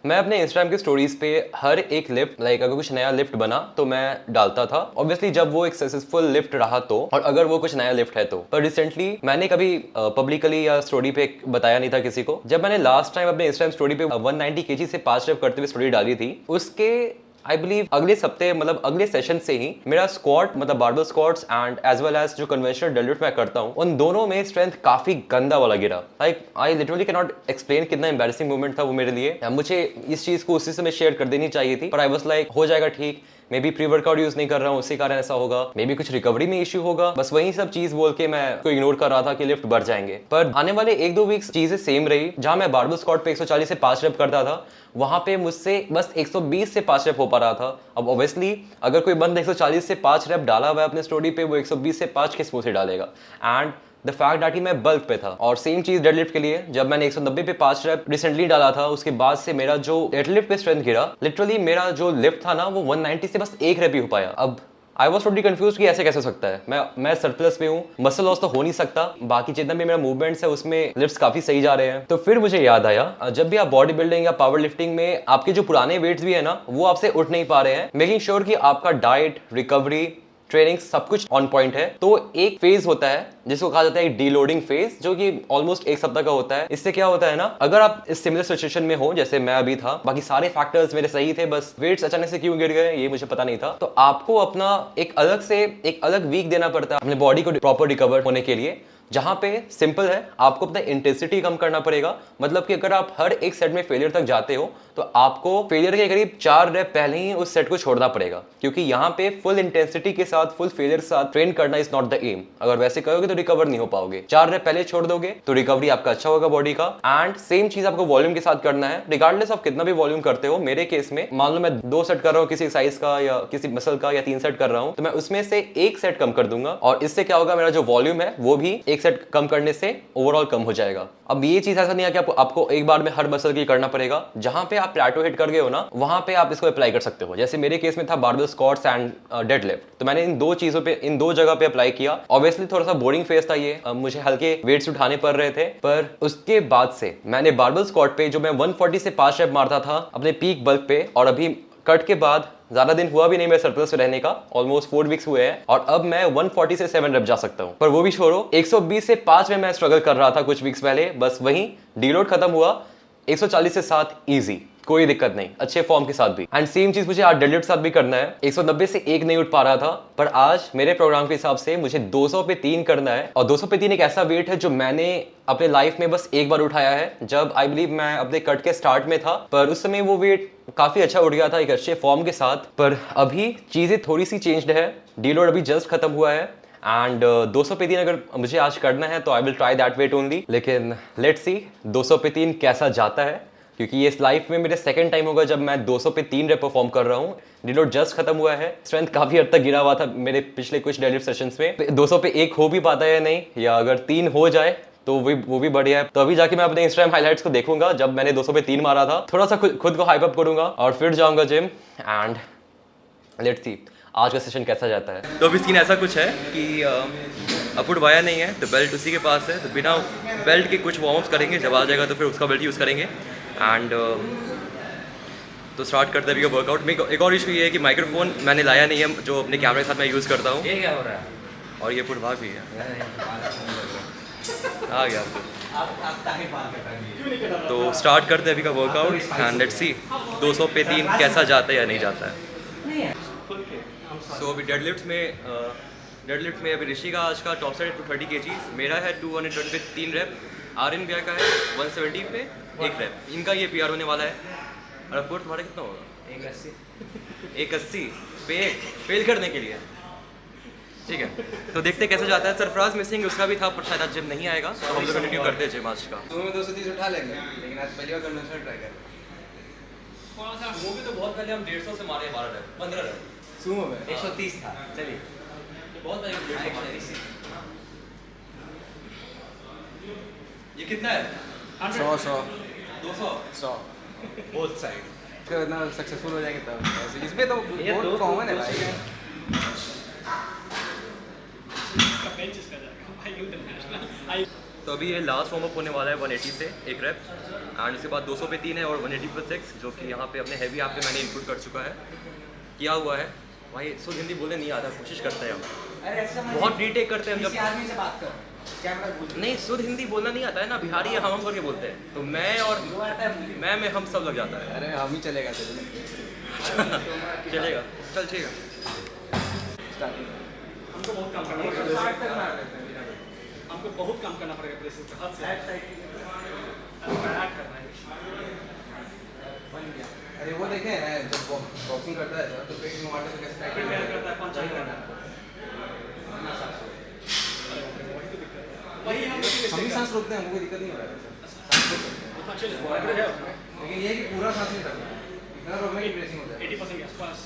मैं अपने इंस्टाग्राम की स्टोरीज पे हर एक लिफ्ट अगर कुछ नया लिफ्ट बना तो मैं डालता था। ऑब्वियसली जब वो एक सक्सेसफुल लिफ्ट रहा तो, और अगर वो कुछ नया लिफ्ट है तो। पर रिसेंटली मैंने कभी पब्लिकली या स्टोरी पे बताया नहीं था किसी को। जब मैंने लास्ट टाइम अपने इंस्टाग्राम स्टोरी पे 190 केजी से 5 रेप करते हुए स्टोरी डाली थी, उसके आई बिलीव अगले सप्ते अगले सेशन से ही मेरा squat barbell squats and as well as जो कन्वेंशनल डेडलिफ्ट मैं करता हूँ, उन दोनों में स्ट्रेंथ काफी गंदा वाला गिरा। I literally can not explain कितना एम्बैरेसिंग मोमेंट था वो मेरे लिए। मुझे इस चीज को उसी समय शेयर कर देनी चाहिए थी, पर आई वाज लाइक हो जाएगा ठीक, may be pre workout use नहीं कर रहा हूँ उसी कारण ऐसा होगा, मे बी कुछ रिकवरी में इश्यू होगा, बस वही सब चीज बोल के मैं को इग्नोर कर रहा था कि लिफ्ट बढ़ जाएंगे। पर आने वाले 1-2 वीक्स चीजें सेम रही। जहां मैं बारबल स्क्वाट पे 140 से 5 रेप करता था, वहां पे मुझसे बस 120 से 5 रेप हो पा रहा था। अब ऑब्वियसली अगर कोई बंदा 140 से 5 रेप डाला हुआ है अपने स्टोरी पे, वो 120 से 5 किस मुंह से डालेगा। एंड द फैक्ट दैट मैं बल्क पे था। और सेम चीज डेडलिफ्ट के लिए, जब मैंने 190 पे 5 रेप रिसेंटली डाला था, उसके बाद से मेरा जो डेडलिफ्ट पे स्ट्रेंथ गिरा, लिटरली मेरा जो लिफ्ट था ना वो 190 से बस 1 रेप ही हो पाया। अब आई वॉज टोटली कंफ्यूज कि ऐसे कैसे हो सकता है। मैं सरप्लस पे हूँ, मसल लॉस तो हो नहीं सकता, बाकी जितना भी मेरा मूवमेंट्स है उसमें लिफ्ट्स काफी सही जा रहे हैं। तो फिर मुझे याद आया, जब भी आप बॉडी बिल्डिंग या पावर लिफ्टिंग में आपके जो पुराने वेट्स भी है ना वो आपसे उठ नहीं पा रहे हैं, मेकिंग श्योर कि आपका डाइट, रिकवरी, ट्रेनिंग सब कुछ ऑन पॉइंट है। तो एक फेज होता है जिसको कहा जाता है डीलोडिंग फेज, जो कि ऑलमोस्ट 1 सप्ताह का होता है। इससे क्या होता है ना, अगर आप इस सिमिलर सिचुएशन में हो जैसे मैं अभी था, बाकी सारे फैक्टर्स मेरे सही थे, बस वेट्स अचानक से क्यों गिर गए ये मुझे पता नहीं था, तो आपको अपना एक अलग वीक देना पड़ता है अपने बॉडी को प्रॉपर रिकवर होने के लिए। जहां पे सिंपल है, आपको अपना इंटेंसिटी कम करना पड़ेगा। मतलब कि अगर आप हर एक सेट में फेलियर तक जाते हो तो आपको फेलियर के करीब 4 रेप पहले ही उस सेट को छोड़ना पड़ेगा, क्योंकि यहाँ पे फुल इंटेंसिटी के साथ, फुल फेलियर के साथ ट्रेन करना इज नॉट द एम। अगर वैसे करोगे तो रिकवर नहीं हो पाओगे। 4 रेप पहले छोड़ दोगे तो रिकवरी आपका अच्छा होगा बॉडी का। एंड सेम चीज आपको वॉल्यूम के साथ करना है, रिगार्डलेस ऑफ कितना भी वॉल्यूम करते हो। मेरे केस में मान लो मैं 2 सेट कर रहा हूँ किसी साइज का या किसी मसल का, या 3 सेट कर रहा हूँ, तो मैं उसमें से 1 सेट कम कर दूंगा, और इससे क्या होगा, मेरा जो वॉल्यूम है वो भी 1 सेट कम करने से ओवरऑल कम हो जाएगा। अब ये चीज ऐसा नहीं है कि आपको एक बार में हर मसल की करना पड़ेगा। जहां पे आप प्लेटो हिट कर गए हो ना, वहां पे आप इसको अप्लाई कर सकते हो। जैसे मेरे केस में था बारबल स्क्वाट्स एंड डेडलिफ्ट, तो मैंने इन 2 चीजों पे, इन 2 जगह पे अप्लाई किया। ऑब्वियसली थोड़ा सा बोरिंग फेज था ये, मुझे हल्के वेट्स उठाने पड़ रहे थे, पर उसके बाद से मैंने बारबल स्क्वाट पे जो मैं 140 से 5 रेप मारता था अपने पीक बल्क पे, और अभी कट के बाद ज्यादा दिन हुआ भी नहीं मैं सरप्लस में रहने का, ऑलमोस्ट 4 वीक्स हुए हैं, और अब मैं 140 से 7 रेप जा सकता हूं। पर वो भी छोड़ो, 120 से 5 में मैं स्ट्रगल कर रहा था कुछ वीक्स पहले, बस वही डीलोड खत्म हुआ, 140 से 7 इजी, कोई दिक्कत नहीं, अच्छे फॉर्म के साथ भी। एंड सेम चीज मुझे आज डेडलिफ्ट साथ भी करना है। 190 से 1 नहीं उठ पा रहा था, पर आज मेरे प्रोग्राम के हिसाब से मुझे 200 पे 3 करना है। और 200 पे 3 एक ऐसा वेट है जो मैंने अपने लाइफ में बस एक बार उठाया है, जब आई बिलीव मैं अपने कट के स्टार्ट में था। पर उस समय वो वेट काफी अच्छा उठ गया था एक अच्छे फॉर्म के साथ। पर अभी चीजें थोड़ी सी चेंज्ड है, डीलोड अभी जस्ट खत्म हुआ है, एंड 200 पे 3 अगर मुझे आज करना है तो I will try that weight only. लेकिन लेट्स सी 200 पे 3 कैसा जाता है, क्योंकि ये इस लाइफ में मेरे सेकंड टाइम होगा जब मैं 200 पे 3 रेप परफॉर्म कर रहा हूँ। डीलोड जस्ट खत्म हुआ है, स्ट्रेंथ काफी हद तक गिरा हुआ था मेरे पिछले कुछ डेडलिफ्ट सेशंस में। 200 पे 1 हो भी पाता है या नहीं, या अगर 3 हो जाए तो वो भी बढ़िया है। तो अभी जाके मैं अपने इंस्टाग्राम हाइलाइट्स को देखूंगा, जब मैंने 200 पे 3 मारा था, थोड़ा सा खुद को हाइप अप करूंगा और फिर जाऊंगा जिम, एंड लेट्स सी आज का सेशन कैसा जाता है। तो अभी सीन ऐसा कुछ है कि अपवर्ड वाया नहीं है, तो बेल्ट उसी के पास है, तो बिना बेल्ट के कुछ वार्म अप्स करेंगे, जब आ जाएगा तो फिर उसका बेल्ट यूज़ करेंगे। एंड तो स्टार्ट करते हैं अभी का वर्कआउट में। एक और इशू ये है कि माइक्रोफोन मैंने लाया नहीं है, जो अपने कैमरे के साथ मैं यूज़ करता हूँ। ये क्या हो रहा है? और ये फुट भाग भी है, आ गया तो स्टार्ट करते हैं अभी का वर्कआउट, एंड लेट्स सी 200 पे 3 कैसा जाता है या नहीं जाता है। सो अभी डेडलिफ्ट में अभी ऋषि का आज का टॉप साइड 230 kg, मेरा है 220 पे 3 रेप, आर्यन भैया का है 170 पे 1 रेप, इनका ये पीआर होने वाला है। और अब तुम्हारा कितना होगा? 180 पे फेल करने के लिए, ठीक है। तो देखते कैसे जाता है। सरफराज मिसिंग उसका भी था, पर शायद आज जिम नहीं आएगा, तो हम लोग कंटिन्यू करते हैं जिम आज का। सुबह में 230 उठा लेंगे, लेकिन आज पहली बार कन्वेंशनल ट्राई करें। वो भी तो बहुत पहले हम 150 से मारे 12 रेप 15 रेप सुबह में 130 था, चलिए बहुत पहले 150 मारे। ये कितना है? 100 200 बोथ साइड, फिर इतना सक्सेसफुल हो जाएंगे तब। ऐसे इसमें तो बहुत कॉमन है भाई। तो अभी ये लास्ट वार्म अप होने वाला है 180 से एक रेप, एंड उसके बाद 200 पे 3 है और 180 पे 6, जो कि यहाँ पे अपने हैवी ऐप पे मैंने इनपुट कर चुका है, किया हुआ है। भाई शुद्ध हिंदी बोलने नहीं आता, कोशिश करते हैं हम, बहुत रीटेक करते हैं हम जब आदमी से बात कर, कैमरा बोल। नहीं शुद्ध हिंदी बोलना नहीं आता है ना, बिहारी है हम करके बोलते हैं, तो मैं और मैं हम सब लग जाता है। अरे हम ही चलेगा चलेगा, चल ठीक है। हमको बहुत काम करना पड़ेगा, हमको बहुत काम करना पड़ेगा प्रेसिंग का, हद से अरे वो देखे हैं जब बॉक्सिंग करता है तो पेट में मारते तो कैसे टाइट करता है, पंच करता है, वही हम ही सांस रोकते हैं, हमको कोई दिक्कत नहीं हो रहा है, लेकिन ये है कि पूरा सांस नहीं रखना, इतना रोकना कि ब्रेसिंग हो जाए 80% के आसपास।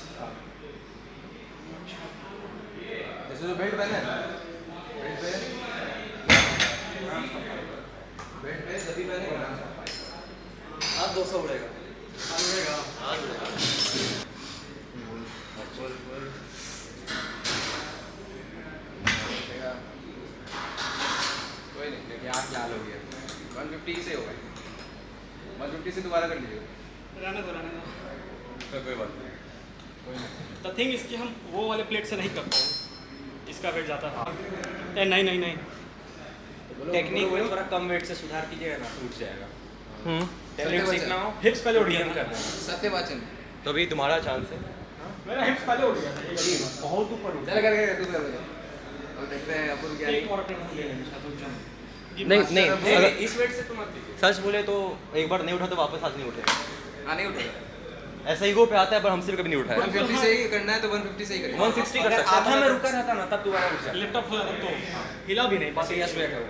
जैसे जो बेल्ट पहने बेल्ट पे सभी पहने आज 200 उड़ेगा, कोई नहीं, देखिए आँख लाल हो गया, 150 से हो गए, 150 से दोबारा कर लीजिए, रहने दो। तो कोई बात नहीं। द थिंग इसकी हम वो वाले प्लेट से नहीं करते हैं, इसका वेट जाता है। नहीं टेक्निक में थोड़ा कम वेट से सुधार कीजिएगा ना, टूट जाएगा। टैलेंट सीखना हो, हिप्स पहले उड़ गया DM था। करना है। सत्यवाचन तो अभी तुम्हारा चांस है। मेरा हिप्स पहले उड़ गया था, ये गलती है। बहुत ऊपर उड़ चल करके तू कर ले, और देखते हैं अपन क्या एक और अटेम्प्ट हम ले लेंगे शायद, रुक जाओ। नहीं नहीं, अगर नहीं, इस वेट से तो मत कीजिए। सच बोले तो एक बार नहीं उठा तो वापस आज नहीं उठेगा, हाँ नहीं उठेगा, ऐसा ईगो पे आता है, पर हमसे भी कभी नहीं उठा है। 150 से ही करना है तो 150 से ही करेंगे। 160 कर अगर सकते हैं। आधा में रुका रहता ना तब दोबारा उठ जाए। लिफ्ट अप हो जाता तो हिला भी नहीं, बस यस वेट है वो।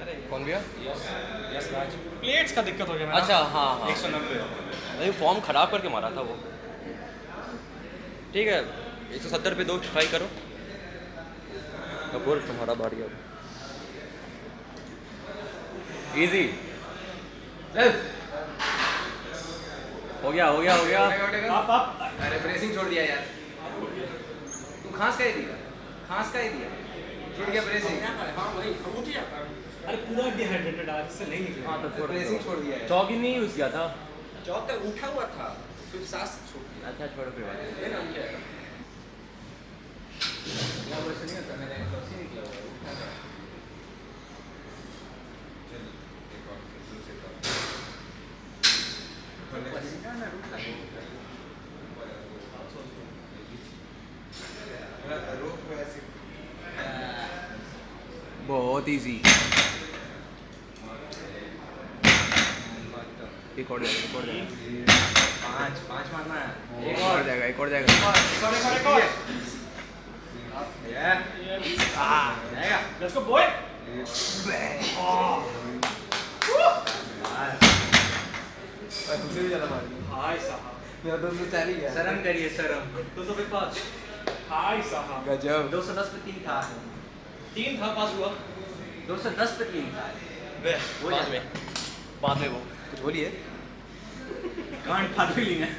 अरे कौन गया? यस राज। प्लेट्स का दिक्कत हो गया मेरा। अच्छा हाँ हाँ, 190। अरे फॉर्म खराब करके मारा था वो। ठीक है 170 पे 2 ट्राई करो। कपूर तुम्हारा बारी अब। इजी हो गया आप अरे ब्रेसिंग छोड़ दिया यार, तू खांस का ही दिया, खांस का ही दिया, छूट गया ब्रेसिंग। हाँ भाई उठ जाता है। अरे पूरा डिहाइड्रेटेड आज से नहीं निकला। हाँ तो ब्रेसिंग छोड़ दिया है। चौक ही नहीं यूज किया था। चौक तक उठा हुआ था, फिर सांस छूट गया। अच्छा छोड़ो फिर बात। ये ना उठ जाएगा। इलाबोरेशन नहीं होता, मेरा टॉक्सिन निकला हुआ है, उठा था। बहुत इजी, एक और जाएगा, पाँच मारना है। एक और जाएगा, एक और जाएगा। Let's go boy. तुमसे भी ज़्यादा मार दिया। हाय साहब, मेरा 204 ही गया। शर्म करिए शर्म। 200 पे 5। हाय साहब। गजब। 210 पे 3 था। 3 था, पास हुआ। 210 पे 3 था। बाद में वो कुछ बोलिए। कांड फाड़ भी लेंगे।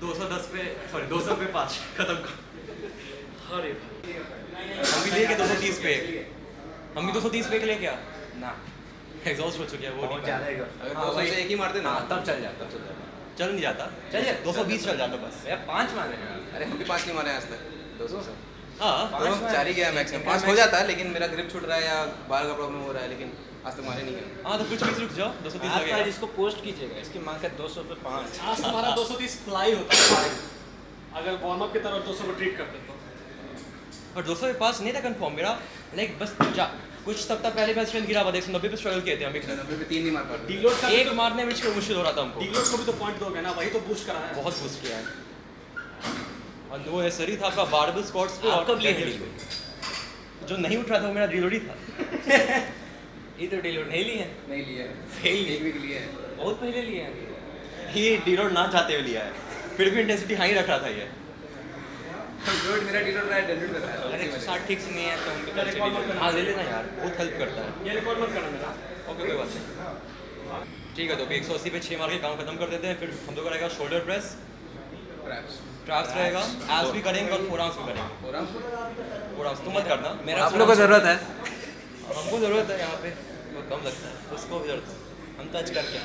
210 पे सॉरी 200 पे 5 खत्म कर। अरे हम भी लेके 230 पे, हम भी 230 पे के लिए क्या ना एग्जॉस्ट हो चुके हैं वो बहुत नहीं ज़्यादा पाएगा। है। अगर 200 से एक ही मारते ना, हाँ तब चल जाता। चल नहीं जाता, चलिए 220 चल जाता बस। भैया 5 मारे हैं। अरे हम भी 5 नहीं मारे आज तक, 200 से। हाँ पाँच तो मारे। 4 ही गया मैक्सिमम, 5 हो जाता है, लेकिन मेरा ग्रिप छूट रहा है या बाल का प्रॉब्लम हो रहा है, लेकिन आज तक मारे नहीं गए। हाँ तो कुछ रुक जाओ 230 आप लगेगा। इसको पोस्ट कीजिएगा, इसकी मांग है 200 पे 5। आज तुम्हारा 230 फ्लाई होता है अगर वार्म अप की तरफ 200 को ट्रीट करते तो। और 200 पे 5 नहीं था कंफर्म मेरा, लाइक बस कुछ सप्ताह पहले मैं स्ट्रेंथ गिरा हुआ था, 190 पे स्ट्रगल किए थे हम। 90 पे 3 नहीं मार पाते। डीलोड का एक मारने में मुश्किल हो रहा था हमको, डीलोड को भी तो पॉइंट दोगे ना, वही तो बूस्ट करा है। बहुत बूस्ट किया है। और वो सरी था आपका बारबल स्क्वाट्स पे आप और कब लिए leg थे पे। जो नहीं उठ रहा था वो मेरा रीलोड ही था। ये तो डीलोड नहीं लिए। नहीं लिए, Fail। एक वीक लिए है। बहुत पहले लिए हैं। ये डीलोड ना चाहते हुए लिया है, फिर भी इंटेंसिटी हाई रख रहा था ये। रोड मेरा डिलोड रहा है, डिलोड कर रहा है। अगर 160 ठीक से नहीं है तो हम भी मेरा कर रिकॉर्ड मत सकते हैं। करना। हाँ ले लेना यार, बहुत हेल्प करता है। ये रिकॉर्ड मत करना मेरा। ओके कोई बात नहीं। ठीक है तो अभी 180 पे 6 मार के काम खत्म कर देते हैं। फिर हम लोग का रहेगा शोल्डर प्रेस, Traps। ट्रैप्स रहेगा, एब्स भी करेंगे और फोरआर्म्स भी करेंगे। और हम फोरआर्म्स तुम मत करना, मेरा आप लोग को जरूरत है। हमको जरूरत है यहाँ पे। वो कम लगता है उसको भी दर्द हम टच करके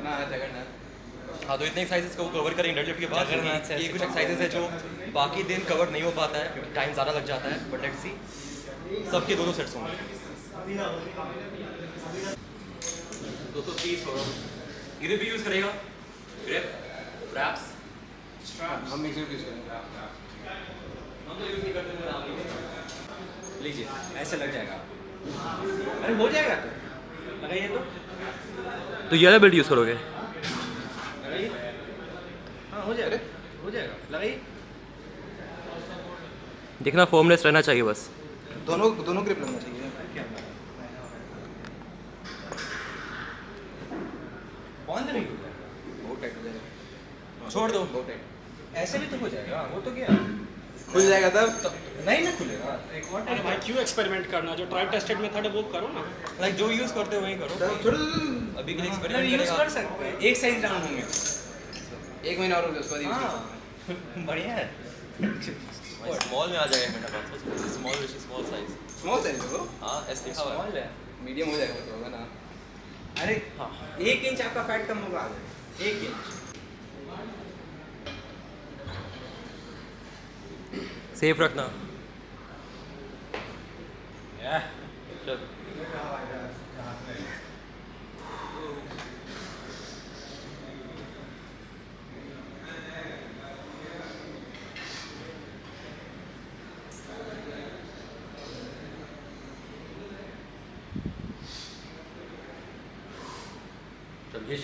ना जगन्नाथ हाँ तो इतने एक्सरसाइजेस को कवर करेंगे डेडलिफ्ट के बाद जगन्नाथ से ये कुछ एक्सरसाइजेस है जो बाकी दिन कवर नहीं हो पाता है क्योंकि टाइम ज़्यादा लग जाता है बट लेट्स सी सबके दोनों सेट्स होंगे 230 होगा इधर भी यूज़ करेगा ग्रिप रैप्स हम मिक्सर यूज करेंगे हम तो यूज़ नहीं करते हैं नाम यूज़ लीजिए ऐसे लग जाएगा अरे हो जाएगा तो लगाइए तो ये वाला बेल्ट यूज़ करोगे लगाइए हाँ हो जाएगा लगाइए देखना फॉर्मलेस रहना चाहिए बस दोनों ग्रिप लगना चाहिए बंद नहीं हो जाएगा बहुत टाइट हो जाएगा छोड़ दो बहुत टाइट ऐसे भी तो हो जाएगा वो तो क्या खुल जाएगा तब नहीं ना खुलेगा एक और अरे भाई क्यों एक्सपेरिमेंट करना जो ट्राई टेस्टेड मेथड है वो करो ना लाइक जो यूज़ करते हो वही करो छोड़ अभी के लिए मतलब एक्सपेरिमेंट यूज करेगा कर सकते हैं एक साइज डाउन होंगे 1 महीना और हो गया उसके बाद यूज हाँ बढ़िया है स्मॉल में आ जाएगा मेरा बात small which small size small size हो हाँ एस लिखा हुआ स्मॉल है है मीडियम हो जाएगा तो होगा ना अरे हाँ 1 इंच आपका फैट कम होगा 1 इंच सेफ रखना चल चल घिस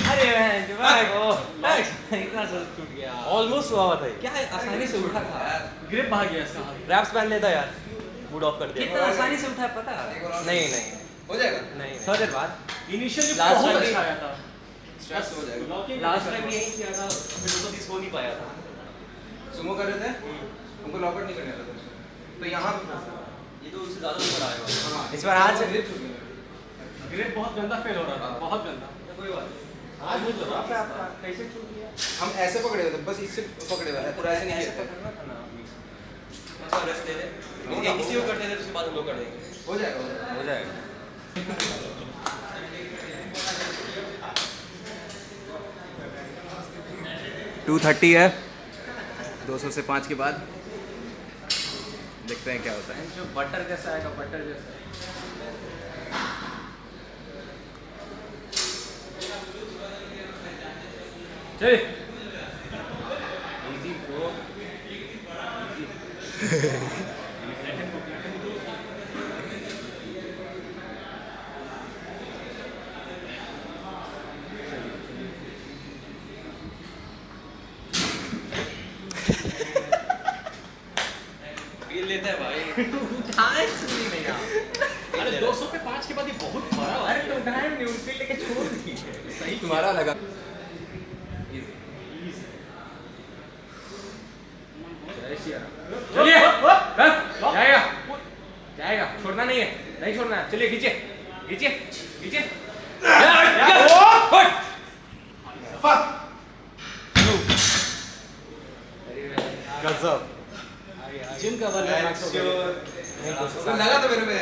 अरे इतना जल्द टूट गया ऑलमोस्ट हुआ था क्या है आसानी से उठा था ग्रिप भाग गया इसका रैप्स पहन लेता यार मूड ऑफ कर दिया कितना आसानी से उठा पता नहीं नहीं हो जाएगा नहीं थोड़ी देर बाद इनिशियली Last बहुत time अच्छा आया था स्ट्रेस हो जाएगा लास्ट टाइम यही किया था फिर 230 हो नहीं पाया था सुमो कर रहे थे हमको लॉकआउट नहीं करने आता था तो यहाँ ये तो उससे ज़्यादा ऊपर आएगा हाँ इस बार आज से grip छूट गया। ग्रिप बहुत गंदा फेल हो रहा था बहुत गंदा कोई बात आज मुझे लगा कैसे छूट गया हम ऐसे पकड़े हुए थे बस इससे पकड़े हुए थे पूरा ऐसे नहीं ऐसे किए थे पकड़ना था ना अच्छा रेस्ट ले ले इसी को करते थे उसके बाद हम लोग कर देंगे हो जाएगा हो जाएगा 230 है 200 से 5 के बाद देखते हैं क्या होता है जो बटर जैसा आएगा बटर जैसा चल इजी ब्रो फील लेता है भाई उठाए नहीं भैया अरे 200 पे 5 के बाद ये बहुत बड़ा अरे तो उठाए नहीं उल्टी लेके छोड़ दी सही तुम्हारा लगा चलिए जाएगा जाएगा छोड़ना नहीं है नहीं छोड़ना है चलिए खींचिए खींचिए खींचिए गजब जिम का वर्क लगा तो मेरे में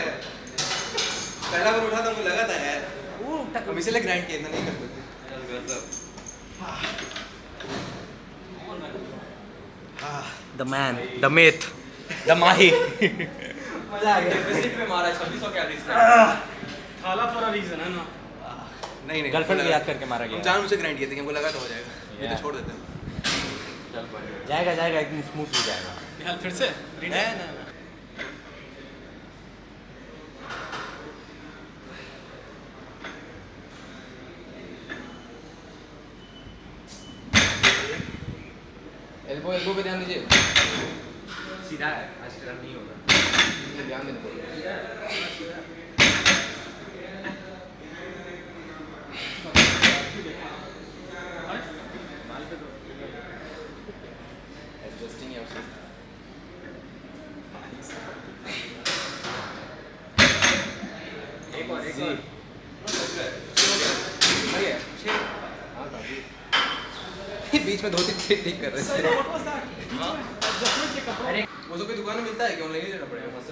पहला बार उठा था मुझे लगा था यार हम इसीलिए ग्राइंड किए नहीं करते थे the man the myth the Mahi मजा आ गया डेफिसिट में मारा 2600 कैलोरीज थाला फॉर अ रीजन है ना नहीं नहीं गर्लफ्रेंड को याद करके मारा हम गया जानबूझ से ग्राइंड किए थे कि हमको लगा तो हो जाएगा ये तो छोड़ देते हैं जाएगा जाएगा एकदम स्मूथ हो जाएगा निहाल फिर से है ना एल्बो पे ध्यान दीजिए सीधा है आज टर्न नहीं होगा ध्यान देना पड़ेगा एडजस्टिंग है उससे एक और ये बीच इसमें 2-3 चीज ठीक कर रहे थे What was that? Adjustment के कपड़ों अरे वो तो कोई दुकान में मिलता है कि ऑनलाइन ही लेना पड़ेगा मस्त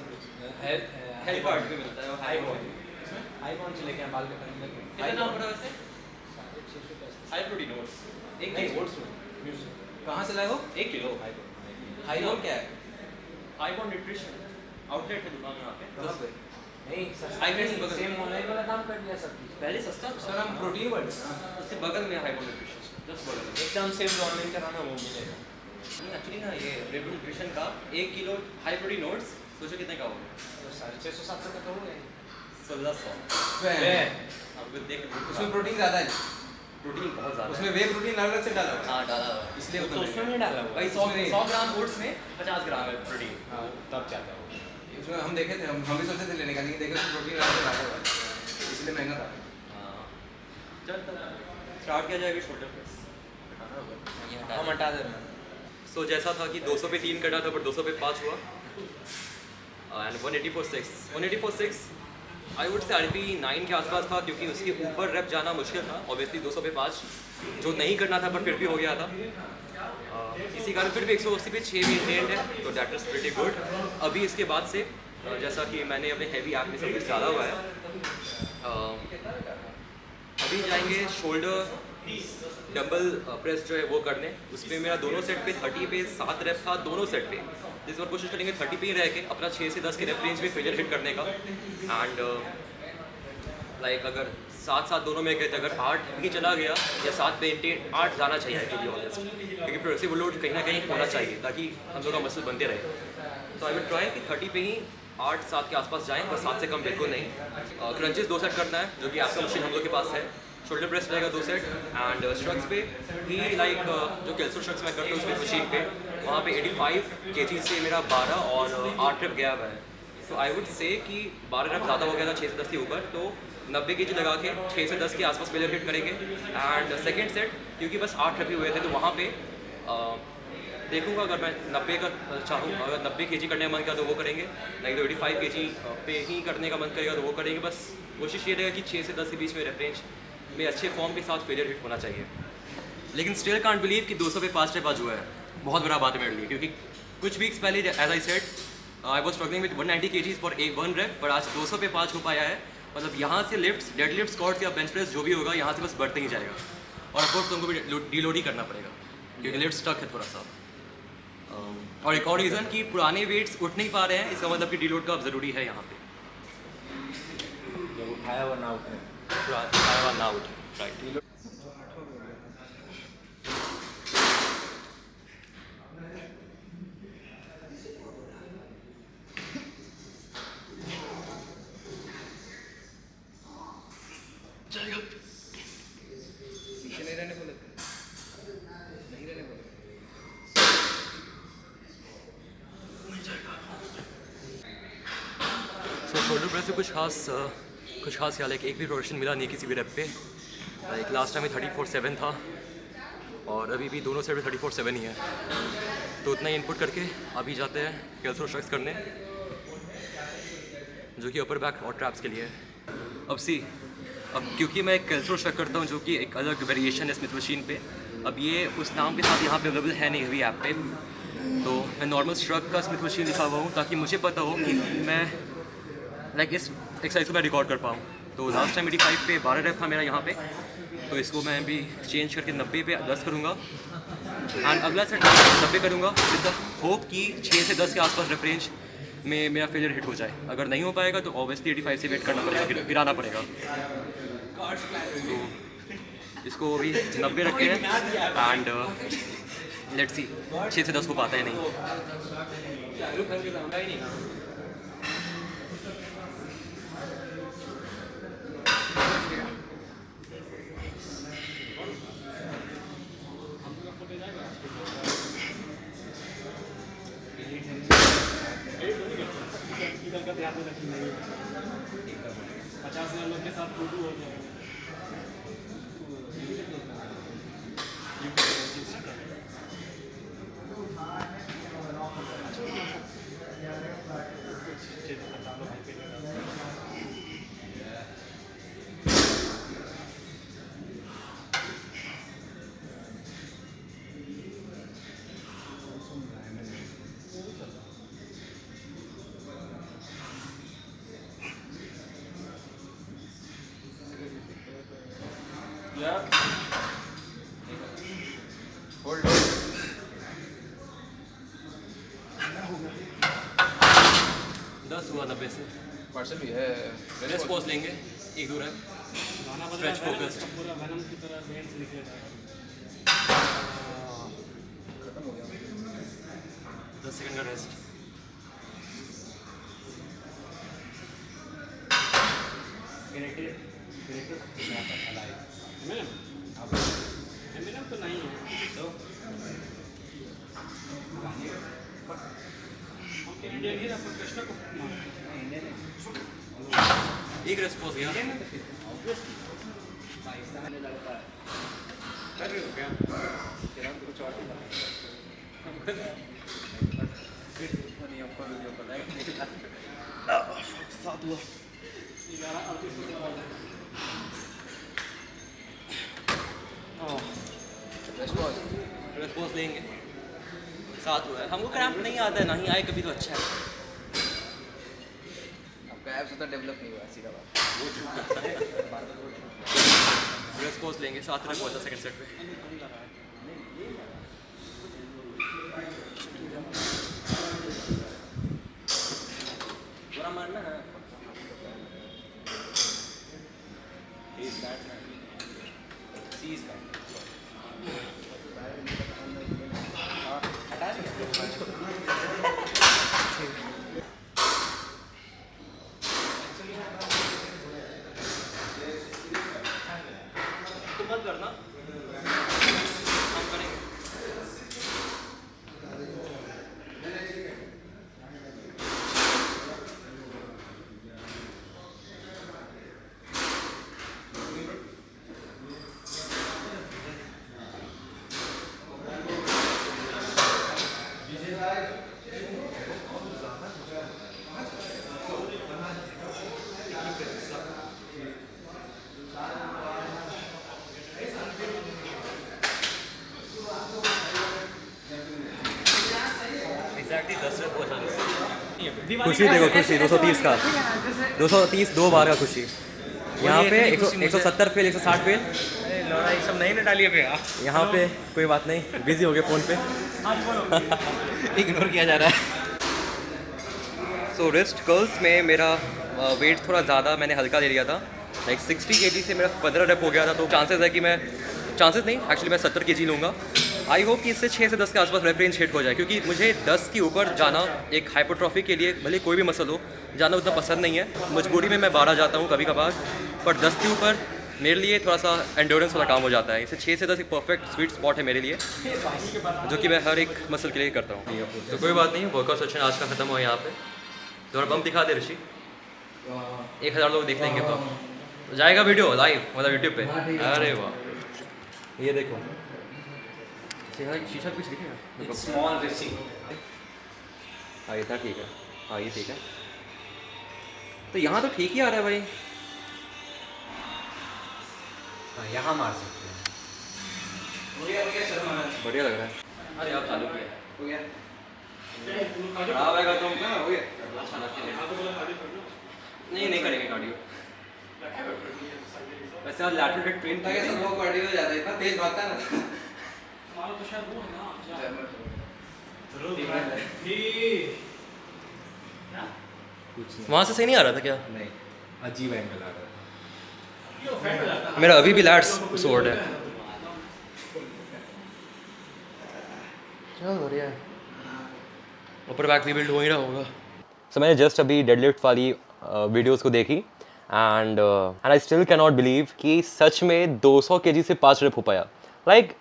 हेल्प कार्ड भी मिलता है हाई कौन से लेके आए बाल कटाने में? कितना नाम पड़ा वैसे हाई प्रोटीन ओट्स 1 किलो कहाँ से लाए हो 1 किलो हाईबॉल क्या है हाई बॉन्ड न्यूट्रिशन आउटलेट है दुकान में वहाँ पे कहाँ पे नहीं हाई प्रोटीन बगल सेम ऑनलाइन वाला काम कर दिया सब चीज पहले सस्ता उसका नाम प्रोटीन वर्ड है उससे बगल में हाई बॉन्ड न्यूट्रिशन जस्ट बगल में एकदम सेम जो ऑनलाइन चलाना वो मिलेगा। एक्चुअली ना ये रेड बुल न्यूट्रिशन का 1 किलो हाई प्रोटीन ओट्स सोचो कितने का होगा तो 650-700 का तो हो गए। 1600 आपको देख उसमें प्रोटीन ज़्यादा है प्रोटीन बहुत ज़्यादा उसमें वे प्रोटीन अलग अलग से डाला हुआ है हाँ डाला हुआ है इसलिए तो उसमें नहीं डाला हुआ भाई उसमें नहीं। 100 ग्राम ओट्स में 50 ग्राम है प्रोटीन हाँ तब जाता हो। उसमें हम देखे थे हम भी सोचे थे लेने का लेकिन देखे उसमें प्रोटीन अलग से डाला हुआ है इसलिए महंगा था हाँ चल तब स्टार्ट किया जाएगा शोल्डर प्रेस हम हटा देना। सो जैसा था कि 200 पे 3 कटा था पर 200 पे 5 हुआ and 180 for 6 180 for 6 I would say RP 9 के आसपास था क्योंकि उसके ऊपर रेप जाना मुश्किल था ऑब्वियसली 200 पे 5 जो नहीं करना था पर फिर भी हो गया था इसी कारण फिर भी 180 पे 6 मेंटेन्ड है तो दैट इज़ प्रीटी गुड। अभी इसके बाद से जैसा कि मैंने अपने हैवी ऐप में सब कुछ डाला हुआ है अभी जाएंगे शोल्डर डबल प्रेस जो है वो करने उसमें मेरा दोनों सेट पे 30 पे 7 रेप था दोनों सेट पे इस बार कोशिश करेंगे 30 पे ही रह के अपना 6 से 10 के रेप रेंज में फेलियर हिट करने का एंड लाइक अगर 7-7 दोनों में गए थे अगर 8 भी चला गया या 7 पे 8 जाना चाहिए टू बी ऑनेस्ट क्योंकि प्रोग्रेसिव लोड कहीं ना कहीं होना चाहिए ताकि हम लोग का मसल बनते रहे तो आई विल ट्राई कि 30 पे ही 8-7 के आसपास जाएँ पर 7 से कम बिल्कुल नहीं। क्रंचेस 2 सेट करना है जो कि आपका मशीन हम लोग के पास है शोल्डर प्रेस रहेगा 2 सेट एंड स्ट्रक्स पे ही लाइक जो कैल्सो स्ट्रक्स मैं करता हूँ उसमें मशीन पे वहाँ पे 85 kg से मेरा 12 और 8 रेप गया हुआ है तो आई वुड से कि 12 रेप ज़्यादा हो गया था 6 से 10 के ऊपर तो 90 kg लगा के 6 से 10 के आसपास फेलियर हिट करेंगे एंड सेकेंड सेट क्योंकि बस 8 रेप ही हुए थे तो वहाँ पे देखूंगा अगर मैं 90 का चाहूँ अगर 90 kg करने का मन किया तो वो करेंगे नहीं तो 85 kg पे ही करने का मन करेगा तो वो करेंगे बस कोशिश ये रहेगा कि 6 से 10 के बीच में रेप रेंज में अच्छे फॉर्म के साथ फेलियर हिट होना चाहिए लेकिन स्टिल कांट बिलीव कि 200 पे 5 रेप आज हुआ है बहुत बड़ा बात है मेरे लिए क्योंकि कुछ वीक्स पहले as I said I was struggling with 190 kg for 1 rep पर आज 200 पे 5 हो पाया है मतलब यहाँ से लिफ्ट्स डेड लिफ्ट स्क्वाट्स या बेंच प्रेस जो भी होगा यहाँ से बस बढ़ते ही जाएगा और ऑफकोर्स तुमको भी डीलोड ही करना पड़ेगा क्योंकि लिफ्ट स्टक है थोड़ा सा और एक और रीज़न कि पुराने वेट्स उठ नहीं पा रहे हैं इसका मतलब कि डीलोड का अब ज़रूरी है यहाँ पे जब उठाया वरना उठे पुराना ना उठे राइट पीछे नहीं रहने बोले थे नहीं रहने बोले सो शोल्डर प्रेस से कुछ खास ख्याल है कि एक भी प्रोडक्शन मिला नहीं किसी भी रेप पे लाइक लास्ट टाइम में 34/7 था और अभी भी दोनों साइड में 34/7 ही है तो उतना ही इनपुट करके अभी जाते हैं कैल्सो स्ट्रक्स करने जो कि अपर बैक और ट्रैप्स के लिए है। अब क्योंकि मैं एक कैल्सो स्ट्रक करता हूँ जो कि एक अलग वेरिएशन है स्मिथ मशीन पे अब ये उस नाम के साथ यहाँ पे अवेलेबल है नहीं अभी ऐप पे तो मैं नॉर्मल स्ट्रक का स्मिथ मशीन लिखा हुआ हूँ ताकि मुझे पता हो कि मैं लाइक इस एक्सरसाइज को मैं रिकॉर्ड कर पाऊँ तो लास्ट टाइम 85 पे 12 रेप था मेरा यहाँ पे तो इसको मैं भी चेंज करके 90 पे 10 करूँगा एंड अगला सेट 90 करूँगा विद द होप कि 6 से 10 के आसपास रेप रेंज में मेरा फेलियर हिट हो जाए अगर नहीं हो पाएगा तो ऑब्वियसली 85 से वेट करना पड़ेगा गिराना पड़ेगा तो इसको अभी 90 रखे हैं एंड लेट्स सी 6 से 10 को पाता है नहीं इधर का ध्यान रखना है 50,000 लोग के साथ फोटो हो जाए होल्ड 10 हुआ 90 से। पार्सल भी है रेस्ट पॉज लेंगे, एक दूर है। Stretch focused. पूरा वनम की तरह बेंच निकलेगा। खत्म हो गया 10 सेकंड का रेस्ट। एमिनम तो नहीं है तो हम इंडियन ही ना प्रोफेशनल को एक रेस्ट पॉज गया। कर रहे हो क्या तेरा तो कुछ और नहीं ऊपर राइट साथ हुआ रेस्ट पॉज लेंगे, 7 हुआ है। हमको क्रैम्प नहीं आता है, ना ही आए कभी तो अच्छा है। आपका एब्स उतना डेवलप नहीं हुआ सीधा बात रेस्ट पॉज लेंगे, 7 तक पहुंचा सेकंड सेट पे। पूरा मारना है। तो मत करना, हम करेंगे। एग्जैक्टली 10 से पहुंचा। खुशी देखो, खुशी 230 का 230 2 बार का खुशी। यहाँ पे 170 फेल 160 फेल। लड़ाई सब नहीं ना डालिए पे। यहाँ पे कोई बात नहीं, बिजी हो गए फ़ोन पे, इग्नोर किया जा रहा है। सो रिस्ट कर्ल्स में मेरा वेट थोड़ा ज़्यादा मैंने हल्का ले लिया था। लाइक 60 kg से मेरा 15 रेप हो गया था, तो चांसेस है कि मैं एक्चुअली मैं 70 kg लूँगा। आई होप कि इससे 6 से 10 के आसपास रेप रेंज हिट हो जाए, क्योंकि मुझे 10 के ऊपर जाना एक हाइपरट्रॉफी के लिए, भले कोई भी मसल हो, जाना उतना पसंद नहीं है। मजबूरी में मैं 12 जाता हूँ कभी कभार, पर 10 के ऊपर मेरे लिए थोड़ा सा एंड्योरेंस वाला काम हो जाता है। इससे 6 से 10 एक परफेक्ट स्वीट स्पॉट है मेरे लिए, जो कि मैं हर एक मसल के लिए करता हूँ। तो कोई बात नहीं, वर्कआउट सेशन आज का ख़त्म हुआ यहाँ पे। थोड़ा बम दिखा दे ऋषि, 1000 लोग देख लेंगे तो जाएगा वीडियो लाइव, मतलब यूट्यूब पे। अरे वाह, ये देखो शीशा कुछ दिखेगा। स्मॉल रेसी हाँ ये था, ठीक है। हाँ ये ठीक है, तो यहाँ तो ठीक ही आ रहा है भाई। यहाँ मार सकते हैं। हो गया सर माना बढ़िया लग रहा है। अरे आप चालू किया हो गया हाँ भाई तुम ना हो गया नहीं करेंगे कार्डियो। वैसे आज लैटरल डेड पेन था कि सब लोग कार्डियो हो जाता है, इतना तेज भागता है ना हमारा तो शायद वो है ना वहाँ से सही नहीं आ रहा था क्या? नहीं, अजीब एंगल आ रहा था। मेरा अभी भी लैट्स सोर्ड है। चल बढ़िया है, ऊपर बैक भी बिल्ड हो ही रहा होगा। सो मैंने जस्ट अभी डेडलिफ्ट वाली वीडियोस को देखी and I still can not believe कि सच में 200 kg से 5 रेप हो पाया। लाइक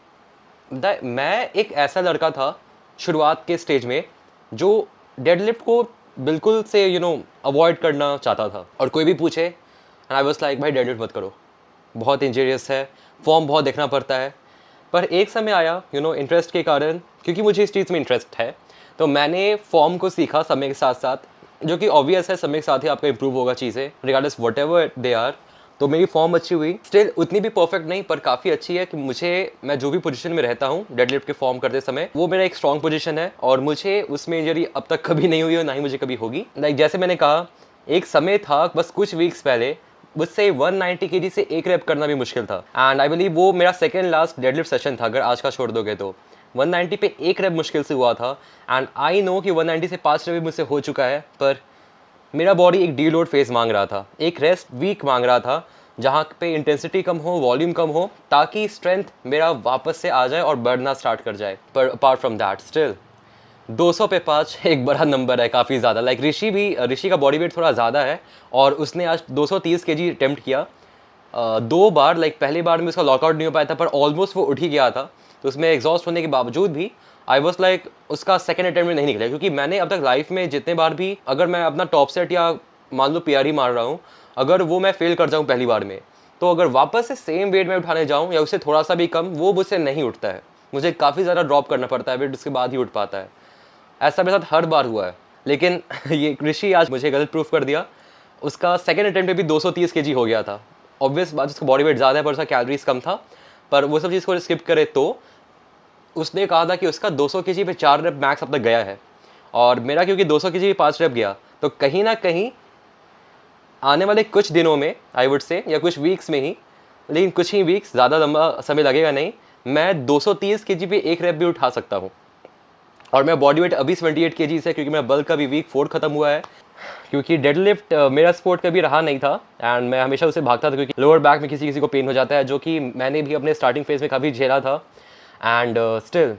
मैं एक ऐसा लड़का था शुरुआत के स्टेज में जो डेडलिफ्ट को बिल्कुल से अवॉइड करना चाहता था, और कोई भी पूछे एंड आई वाज लाइक भाई डेडलिफ्ट मत करो, बहुत इंजीरियस है, फॉर्म बहुत देखना पड़ता है। पर एक समय आया इंटरेस्ट के कारण, क्योंकि मुझे इस चीज़ में इंटरेस्ट है, तो मैंने फॉर्म को सीखा समय के साथ साथ, जो कि ऑब्वियस है समय के साथ ही आपका इंप्रूव होगा चीज़ें regardless whatever they are. तो मेरी फॉर्म अच्छी हुई, स्टिल उतनी भी परफेक्ट नहीं पर काफ़ी अच्छी है कि मैं जो भी पोजीशन में रहता हूँ डेडलिफ्ट के फॉर्म करते समय, वो मेरा एक स्ट्रॉन्ग पोजीशन है और मुझे उसमें इंजरी अब तक कभी नहीं हुई और ना ही मुझे कभी होगी। लाइक जैसे मैंने कहा, एक समय था बस कुछ वीक्स पहले मुझसे 190 केजी से एक रैप करना भी मुश्किल था। एंड आई बिलीव वो मेरा सेकेंड लास्ट डेडलिफ्ट सेशन था, अगर आज का छोड़ दोगे तो। 190 पे एक रैप मुश्किल से हुआ था। एंड आई नो कि 190 से 5 रैप भी मुझसे हो चुका है, पर मेरा बॉडी एक डीलोड फेज मांग रहा था, एक रेस्ट वीक मांग रहा था, जहाँ पे इंटेंसिटी कम हो, वॉल्यूम कम हो, ताकि स्ट्रेंथ मेरा वापस से आ जाए और बढ़ना स्टार्ट कर जाए। पर अपार्ट फ्रॉम दैट स्टिल 200 पे 5 एक बड़ा नंबर है, काफ़ी ज़्यादा। लाइक ऋषि का बॉडी वेट थोड़ा ज़्यादा है और उसने आज 230 केजी अटेम्प्ट किया 2 बार। लाइक पहली बार में उसका लॉकआउट नहीं हो पाया था, पर ऑलमोस्ट वो उठ ही गया था। तो उसमें एग्जॉस्ट होने के बावजूद भी आई वॉज लाइक उसका सेकंड अटेम्प्ट में नहीं निकला, क्योंकि मैंने अब तक लाइफ में जितने बार भी, अगर मैं अपना टॉप सेट या मान लो PR ही मार रहा हूँ, अगर वो मैं फेल कर जाऊँ पहली बार में, तो अगर वापस से सेम वेट में उठाने जाऊँ या उससे थोड़ा सा भी कम, वो मुझसे नहीं उठता है। मुझे काफ़ी ज़्यादा ड्रॉप करना पड़ता है वेट, उसके बाद ही उठ पाता है। ऐसा मेरे साथ हर बार हुआ है। लेकिन ये ऋषि आज मुझे गलत प्रूफ कर दिया। उसका सेकंड अटेम्प्ट में भी 230 केजी हो गया था। ऑब्वियस बात, उसका बॉडी वेट ज़्यादा है पर उसका कैलोरीज कम था। पर वो सब चीज़ को स्किप करे तो उसने कहा था कि उसका 200 केजी पे 4 रैप मैक्स अब तक गया है, और मेरा क्योंकि 200 केजी पे 5 रैप गया, तो कहीं ना कहीं आने वाले कुछ दिनों में आई वुड से, या कुछ वीक्स में ही, लेकिन कुछ ही वीक्स, ज़्यादा लंबा समय लगेगा नहीं, मैं 230 केजी पे एक रैप भी उठा सकता हूँ। और मेरा बॉडी वेट अभी 78 केजीज़ है, क्योंकि मेरा बल्क का भी वीक 4 खत्म हुआ है। क्योंकि डेडलिफ्ट मेरा स्पोर्ट कभी रहा नहीं था एंड मैं हमेशा उसे भागता था, क्योंकि लोअर बैक में किसी को पेन हो जाता है, जो कि मैंने भी अपने स्टार्टिंग फेज में काफ़ी झेला था। एंड स्टिल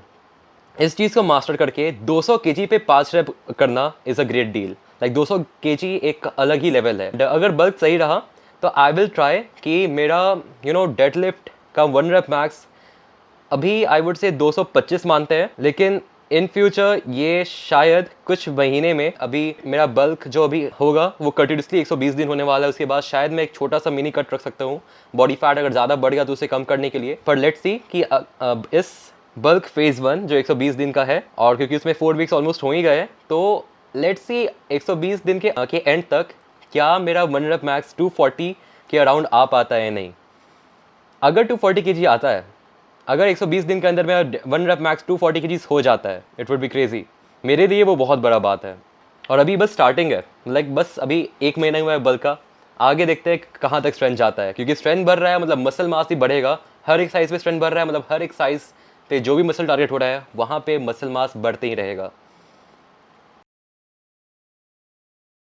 इस चीज़ को मास्टर करके 200 केजी पे 5 रैप करना is a great deal. Like 200 KG एक अलग ही लेवल है। अगर बल्क सही रहा तो आई विल ट्राई कि मेरा डेडलिफ्ट का 1 रैप मैक्स अभी आई वुड से 225 मानते हैं, लेकिन इन फ्यूचर ये शायद कुछ महीने में, अभी मेरा बल्क जो अभी होगा वो कंटिन्यूसली 120 दिन होने वाला है। उसके बाद शायद मैं एक छोटा सा मिनी कट रख सकता हूँ, बॉडी फैट अगर ज़्यादा बढ़ गया तो उसे कम करने के लिए। पर लेट्स सी कि इस बल्क फेज 1 जो 120 दिन का है, और क्योंकि उसमें 4 वीक्स ऑलमोस्ट हो ही गए, तो लेट्स सी 120 दिन के एंड तक क्या मेरा 1 रैप मैक्स 240 के अराउंड आ पाता है या नहीं। अगर 240 केजी आता है, अगर 120 दिन के अंदर मेरा 1 रैप मैक्स 240 केजीज हो जाता है, इट वुड बी क्रेजी। मेरे लिए वो बहुत बड़ा बात है। और अभी बस स्टार्टिंग है, लाइक बस अभी 1 महीना हुआ है बल्क का। आगे देखते हैं कहाँ तक स्ट्रेंथ जाता है, क्योंकि स्ट्रेंथ बढ़ रहा है मतलब मसल मास ही बढ़ेगा। हर एक साइज़ पे स्ट्रेंथ बढ़ रहा है, मतलब हर एक साइज़ पे जो भी मसल टारगेट हो रहा है वहाँ पे मसल मास बढ़ते ही रहेगा।